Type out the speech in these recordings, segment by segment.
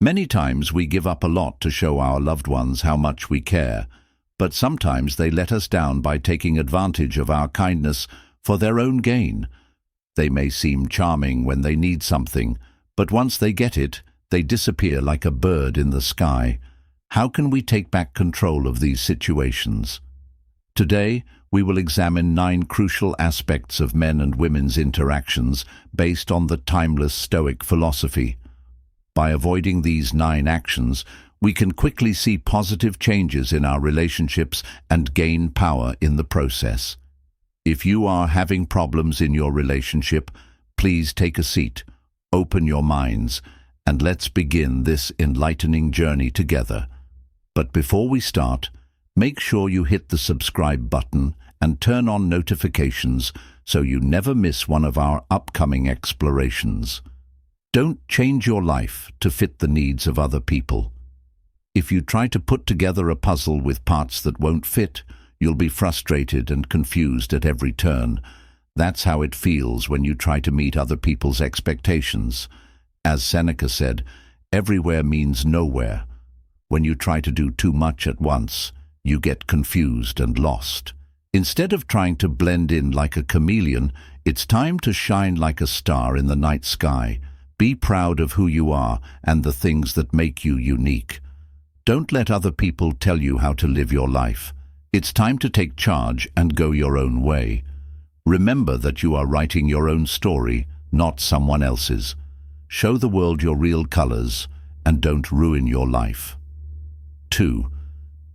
Many times we give up a lot to show our loved ones how much we care, but sometimes they let us down by taking advantage of our kindness for their own gain. They may seem charming when they need something, but once they get it, they disappear like a bird in the sky. How can we take back control of these situations? Today, we will examine 9 crucial aspects of men and women's interactions based on the timeless Stoic philosophy. By avoiding these 9 actions, we can quickly see positive changes in our relationships and gain power in the process. If you are having problems in your relationship, please take a seat, open your minds, and let's begin this enlightening journey together. But before we start, make sure you hit the subscribe button and turn on notifications so you never miss one of our upcoming explorations. Don't change your life to fit the needs of other people. If you try to put together a puzzle with parts that won't fit, you'll be frustrated and confused at every turn. That's how it feels when you try to meet other people's expectations. As Seneca said, everywhere means nowhere. When you try to do too much at once, you get confused and lost. Instead of trying to blend in like a chameleon, it's time to shine like a star in the night sky. Be proud of who you are and the things that make you unique. Don't let other people tell you how to live your life. It's time to take charge and go your own way. Remember that you are writing your own story, not someone else's. Show the world your real colors and don't ruin your life. 2.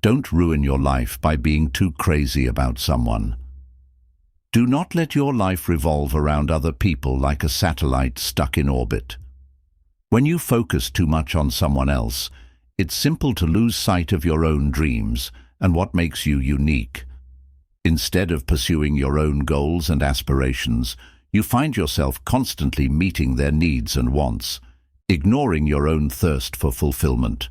Don't ruin your life by being too crazy about someone. Do not let your life revolve around other people like a satellite stuck in orbit. When you focus too much on someone else, it's simple to lose sight of your own dreams and what makes you unique. Instead of pursuing your own goals and aspirations, you find yourself constantly meeting their needs and wants, ignoring your own thirst for fulfillment.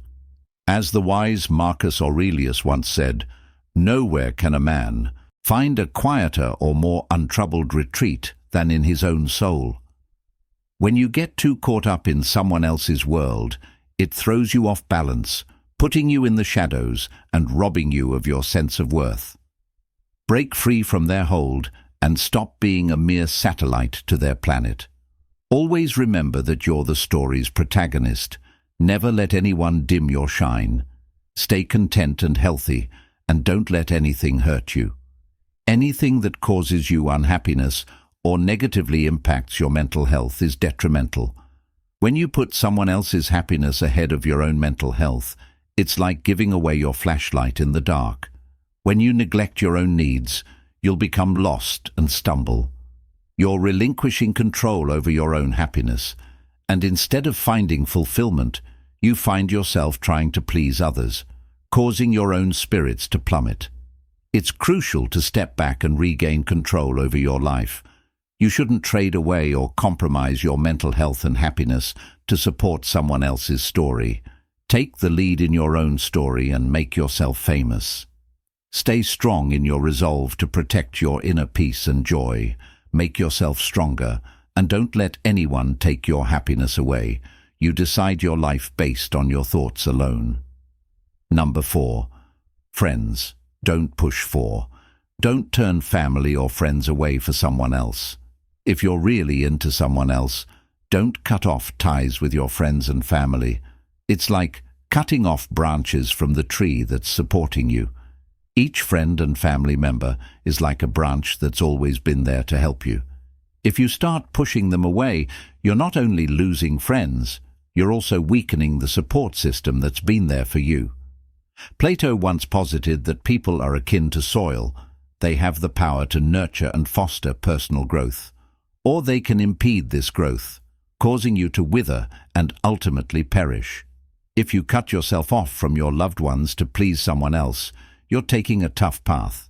As the wise Marcus Aurelius once said, "Nowhere can a man find a quieter or more untroubled retreat than in his own soul." When you get too caught up in someone else's world, it throws you off balance, putting you in the shadows and robbing you of your sense of worth. Break free from their hold and stop being a mere satellite to their planet. Always remember that you're the story's protagonist. Never let anyone dim your shine. Stay content and healthy, and don't let anything hurt you. Anything that causes you unhappiness or negatively impacts your mental health is detrimental. When you put someone else's happiness ahead of your own mental health, it's like giving away your flashlight in the dark. When you neglect your own needs, you'll become lost and stumble. You're relinquishing control over your own happiness, and instead of finding fulfillment, you find yourself trying to please others, causing your own spirits to plummet. It's crucial to step back and regain control over your life. You shouldn't trade away or compromise your mental health and happiness to support someone else's story. Take the lead in your own story and make yourself famous. Stay strong in your resolve to protect your inner peace and joy. Make yourself stronger, and don't let anyone take your happiness away. You decide your life based on your thoughts alone. Number 4. Friends. Don't push for. Don't turn family or friends away for someone else. If you're really into someone else, don't cut off ties with your friends and family. It's like cutting off branches from the tree that's supporting you. Each friend and family member is like a branch that's always been there to help you. If you start pushing them away, you're not only losing friends, you're also weakening the support system that's been there for you. Plato once posited that people are akin to soil. They have the power to nurture and foster personal growth, or they can impede this growth, causing you to wither and ultimately perish. If you cut yourself off from your loved ones to please someone else, you're taking a tough path.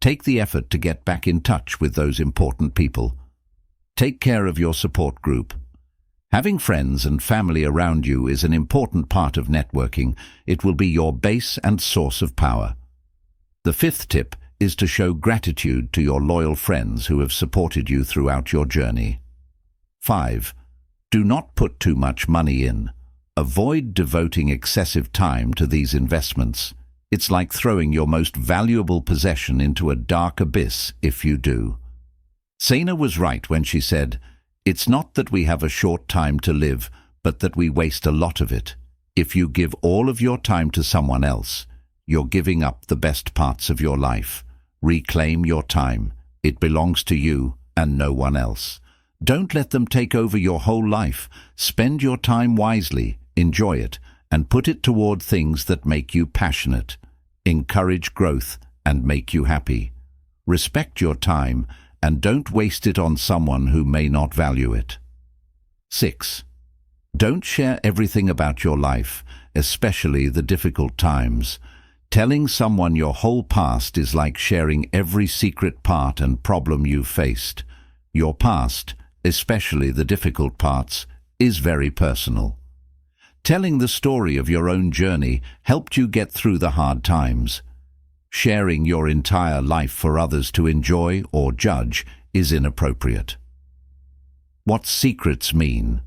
Take the effort to get back in touch with those important people. Take care of your support group. Having friends and family around you is an important part of networking. It will be your base and source of power. The 5th tip is to show gratitude to your loyal friends who have supported you throughout your journey. 5. Do not put too much money in. Avoid devoting excessive time to these investments. It's like throwing your most valuable possession into a dark abyss if you do. Sana was right when she said, "It's not that we have a short time to live, but that we waste a lot of it. If you give all of your time to someone else, you're giving up the best parts of your life. Reclaim your time. It belongs to you and no one else. Don't let them take over your whole life. Spend your time wisely, enjoy it, and put it toward things that make you passionate, encourage growth, and make you happy. Respect your time and don't waste it on someone who may not value it." 6. Don't share everything about your life, especially the difficult times. Telling someone your whole past is like sharing every secret part and problem you've faced. Your past, especially the difficult parts, is very personal. Telling the story of your own journey helped you get through the hard times. Sharing your entire life for others to enjoy or judge is inappropriate. What secrets mean?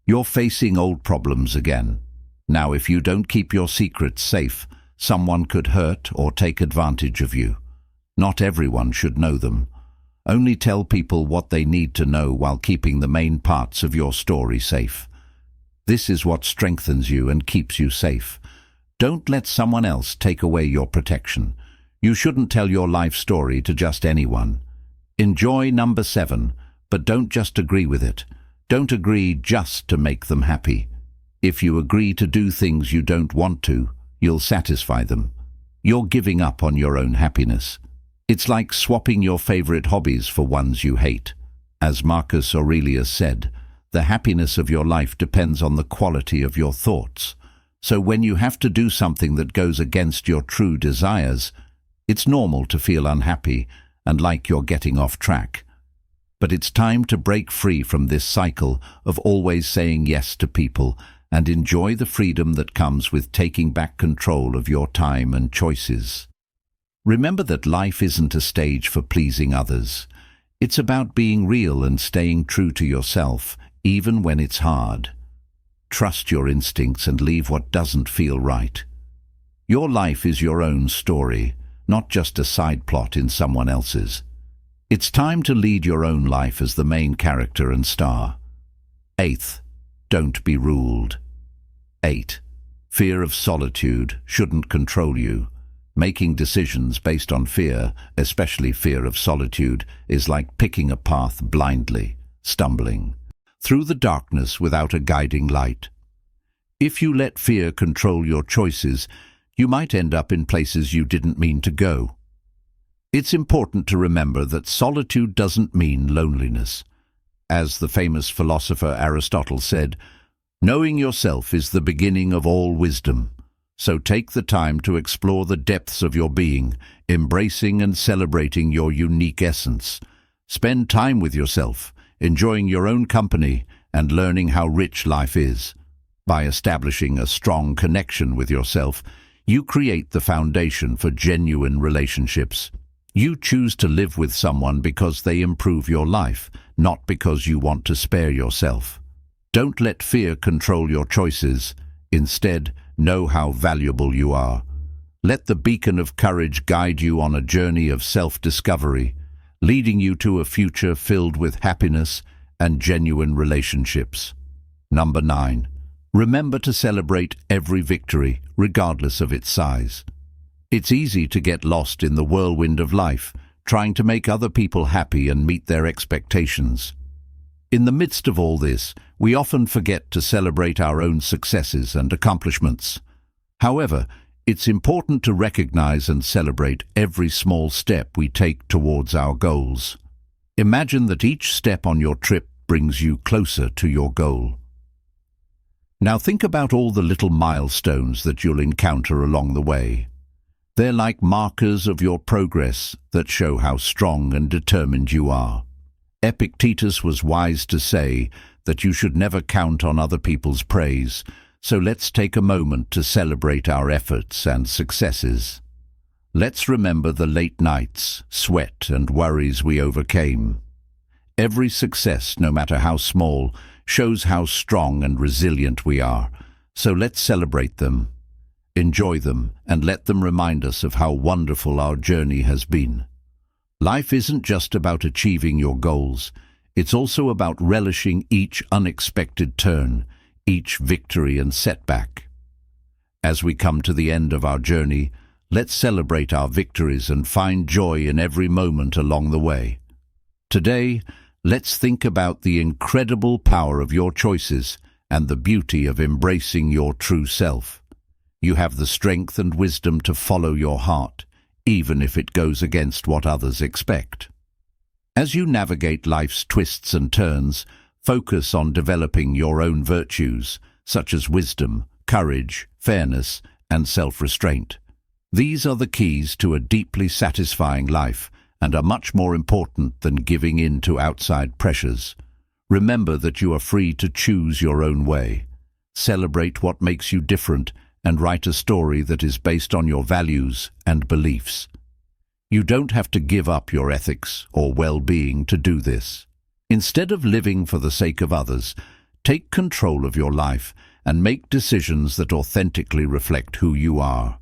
You're facing old problems again. Now, if you don't keep your secrets safe, someone could hurt or take advantage of you. Not everyone should know them. Only tell people what they need to know while keeping the main parts of your story safe. This is what strengthens you and keeps you safe. Don't let someone else take away your protection. You shouldn't tell your life story to just anyone. Enjoy number 7, but don't just agree with it. Don't agree just to make them happy. If you agree to do things you don't want to, you'll satisfy them. You're giving up on your own happiness. It's like swapping your favorite hobbies for ones you hate. As Marcus Aurelius said, the happiness of your life depends on the quality of your thoughts. So when you have to do something that goes against your true desires, it's normal to feel unhappy and like you're getting off track. But it's time to break free from this cycle of always saying yes to people and enjoy the freedom that comes with taking back control of your time and choices. Remember that life isn't a stage for pleasing others. It's about being real and staying true to yourself, even when it's hard. Trust your instincts and leave what doesn't feel right. Your life is your own story, not just a side plot in someone else's. It's time to lead your own life as the main character and star. 8. Don't be ruled. 8. Fear of solitude shouldn't control you. Making decisions based on fear, especially fear of solitude, is like picking a path blindly, stumbling through the darkness without a guiding light. If you let fear control your choices, you might end up in places you didn't mean to go. It's important to remember that solitude doesn't mean loneliness. As the famous philosopher Aristotle said, "Knowing yourself is the beginning of all wisdom." So take the time to explore the depths of your being, embracing and celebrating your unique essence. Spend time with yourself, enjoying your own company and learning how rich life is. By establishing a strong connection with yourself, you create the foundation for genuine relationships. You choose to live with someone because they improve your life, not because you want to spare yourself. Don't let fear control your choices. Instead, know how valuable you are. Let the beacon of courage guide you on a journey of self-discovery, leading you to a future filled with happiness and genuine relationships. Number 9. Remember to celebrate every victory, regardless of its size. It's easy to get lost in the whirlwind of life, trying to make other people happy and meet their expectations. In the midst of all this, we often forget to celebrate our own successes and accomplishments. However, it's important to recognize and celebrate every small step we take towards our goals. Imagine that each step on your trip brings you closer to your goal. Now think about all the little milestones that you'll encounter along the way. They're like markers of your progress that show how strong and determined you are. Epictetus was wise to say that you should never count on other people's praise, so let's take a moment to celebrate our efforts and successes. Let's remember the late nights, sweat, and worries we overcame. Every success, no matter how small, shows how strong and resilient we are. So let's celebrate them, enjoy them, and let them remind us of how wonderful our journey has been. Life isn't just about achieving your goals. It's also about relishing each unexpected turn, each victory and setback. As we come to the end of our journey, let's celebrate our victories and find joy in every moment along the way. Today, let's think about the incredible power of your choices and the beauty of embracing your true self. You have the strength and wisdom to follow your heart, even if it goes against what others expect. As you navigate life's twists and turns, focus on developing your own virtues, such as wisdom, courage, fairness, and self-restraint. These are the keys to a deeply satisfying life and are much more important than giving in to outside pressures. Remember that you are free to choose your own way. Celebrate what makes you different and write a story that is based on your values and beliefs. You don't have to give up your ethics or well-being to do this. Instead of living for the sake of others, take control of your life and make decisions that authentically reflect who you are.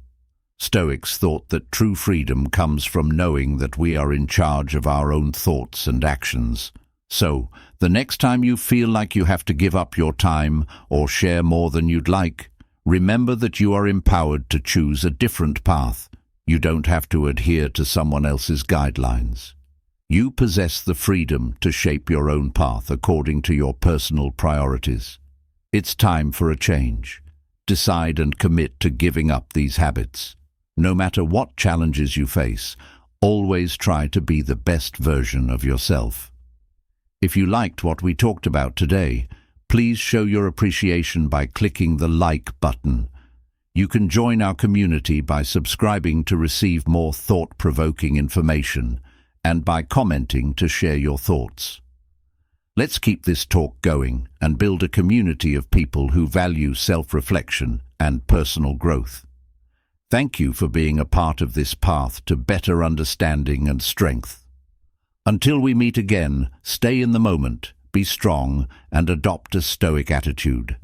Stoics thought that true freedom comes from knowing that we are in charge of our own thoughts and actions. So, the next time you feel like you have to give up your time or share more than you'd like, remember that you are empowered to choose a different path. You don't have to adhere to someone else's guidelines. You possess the freedom to shape your own path according to your personal priorities. It's time for a change. Decide and commit to giving up these habits. No matter what challenges you face, always try to be the best version of yourself. If you liked what we talked about today, please show your appreciation by clicking the like button. You can join our community by subscribing to receive more thought-provoking information and by commenting to share your thoughts. Let's keep this talk going and build a community of people who value self-reflection and personal growth. Thank you for being a part of this path to better understanding and strength. Until we meet again, stay in the moment, be strong, and adopt a stoic attitude.